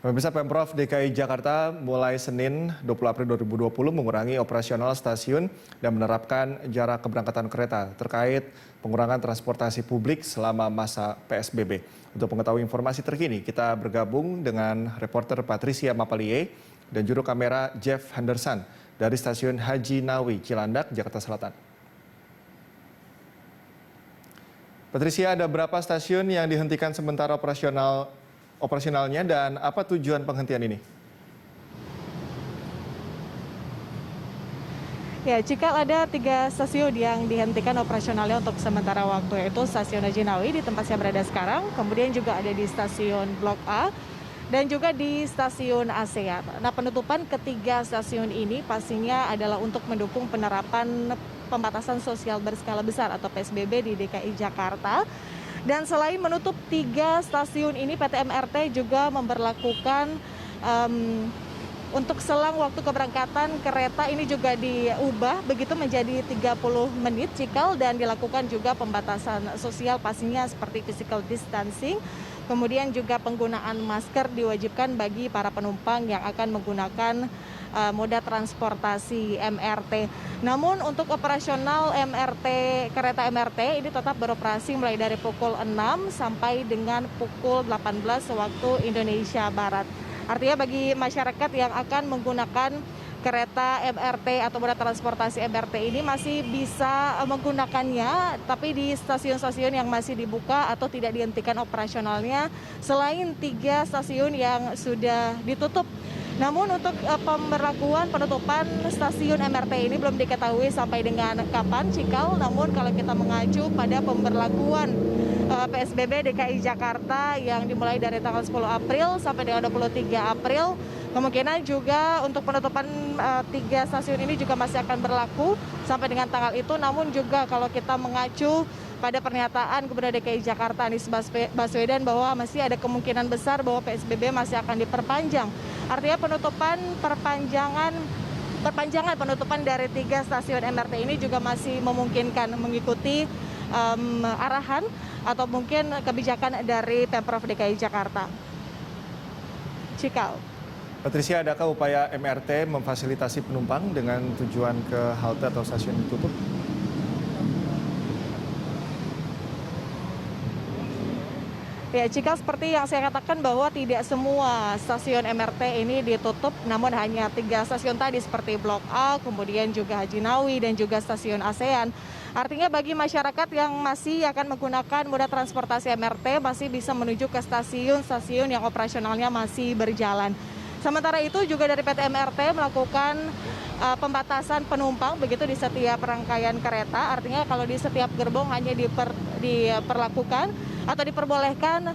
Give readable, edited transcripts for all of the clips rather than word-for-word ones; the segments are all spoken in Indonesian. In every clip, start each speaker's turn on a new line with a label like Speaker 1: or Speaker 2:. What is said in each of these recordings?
Speaker 1: Pemirsa, Pemprov DKI Jakarta mulai Senin 20 April 2020 mengurangi operasional stasiun dan menerapkan jarak keberangkatan kereta terkait pengurangan transportasi publik selama masa PSBB. Untuk mengetahui informasi terkini, kita bergabung dengan reporter Patricia Mapalie dan juru kamera Jeff Henderson dari stasiun Haji Nawi, Cilandak, Jakarta Selatan. Patricia, ada berapa stasiun yang dihentikan sementara operasionalnya dan apa tujuan penghentian ini?
Speaker 2: Ya, jika ada 3 stasiun yang dihentikan operasionalnya untuk sementara waktu, yaitu stasiun Haji Nawi di tempat saya berada sekarang, kemudian juga ada di stasiun Blok A, dan juga di stasiun ASEAN. Nah, penutupan ketiga stasiun ini pastinya adalah untuk mendukung penerapan pembatasan sosial berskala besar atau PSBB di DKI Jakarta. Dan selain menutup 3 stasiun ini, PT MRT juga memberlakukan untuk selang waktu keberangkatan kereta ini juga diubah begitu menjadi 30 menit cikal, dan dilakukan juga pembatasan sosial pastinya seperti physical distancing. Kemudian juga penggunaan masker diwajibkan bagi para penumpang yang akan menggunakan moda transportasi MRT. Namun untuk operasional kereta MRT ini tetap beroperasi mulai dari pukul 6 sampai dengan pukul 18 waktu Indonesia Barat. Artinya bagi masyarakat yang akan menggunakan kereta MRT atau moda transportasi MRT ini masih bisa menggunakannya, tapi di stasiun-stasiun yang masih dibuka atau tidak dihentikan operasionalnya, selain 3 stasiun yang sudah ditutup. Namun untuk pemberlakuan penutupan stasiun MRT ini belum diketahui sampai dengan kapan cikal. Namun kalau kita mengacu pada pemberlakuan PSBB DKI Jakarta yang dimulai dari tanggal 10 April sampai dengan 23 April, kemungkinan juga untuk penutupan 3 stasiun ini juga masih akan berlaku sampai dengan tanggal itu. Namun juga kalau kita mengacu pada pernyataan Gubernur DKI Jakarta Anies Baswedan bahwa masih ada kemungkinan besar bahwa PSBB masih akan diperpanjang. Artinya perpanjangan penutupan dari 3 stasiun MRT ini juga masih memungkinkan mengikuti arahan atau mungkin kebijakan dari Pemprov DKI Jakarta. Cikal.
Speaker 1: Patricia, adakah upaya MRT memfasilitasi penumpang dengan tujuan ke halte atau stasiun ditutup?
Speaker 2: Ya, jika seperti yang saya katakan bahwa tidak semua stasiun MRT ini ditutup, namun hanya 3 stasiun tadi seperti Blok A, kemudian juga Haji Nawi dan juga stasiun ASEAN. Artinya bagi masyarakat yang masih akan menggunakan moda transportasi MRT masih bisa menuju ke stasiun-stasiun yang operasionalnya masih berjalan. Sementara itu juga dari PT MRT melakukan pembatasan penumpang begitu di setiap rangkaian kereta. Artinya kalau di setiap gerbong hanya diperlakukan atau diperbolehkan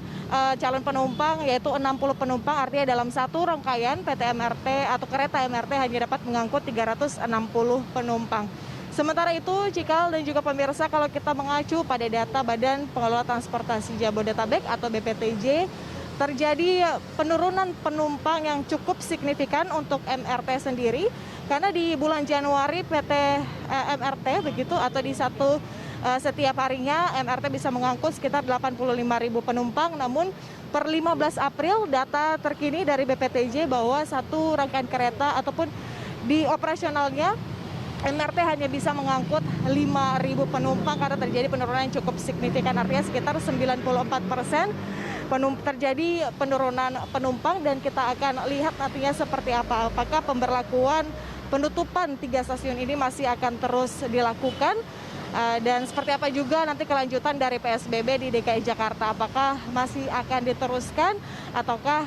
Speaker 2: calon penumpang yaitu 60 penumpang. Artinya dalam satu rangkaian PT MRT atau kereta MRT hanya dapat mengangkut 360 penumpang. Sementara itu, Cikal dan juga pemirsa, kalau kita mengacu pada data Badan Pengelola Transportasi Jabodetabek atau BPTJ, terjadi penurunan penumpang yang cukup signifikan untuk MRT sendiri, karena di bulan Januari PT MRT begitu atau di setiap harinya MRT bisa mengangkut sekitar 85.000 penumpang. Namun per 15 April data terkini dari BPTJ bahwa satu rangkaian kereta ataupun di operasionalnya MRT hanya bisa mengangkut 5.000 penumpang karena terjadi penurunan yang cukup signifikan. Artinya sekitar 94% terjadi penurunan penumpang, dan kita akan lihat nantinya seperti apa. Apakah pemberlakuan penutupan 3 stasiun ini masih akan terus dilakukan, dan seperti apa juga nanti kelanjutan dari PSBB di DKI Jakarta. Apakah masih akan diteruskan ataukah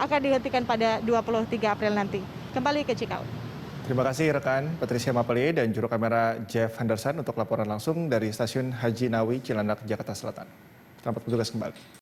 Speaker 2: akan dihentikan pada 23 April nanti. Kembali ke Cikal.
Speaker 1: Terima kasih rekan Patricia Mapalie dan juru kamera Jeff Henderson untuk laporan langsung dari stasiun Haji Nawi, Cilandak, Jakarta Selatan. Selamat bertugas kembali.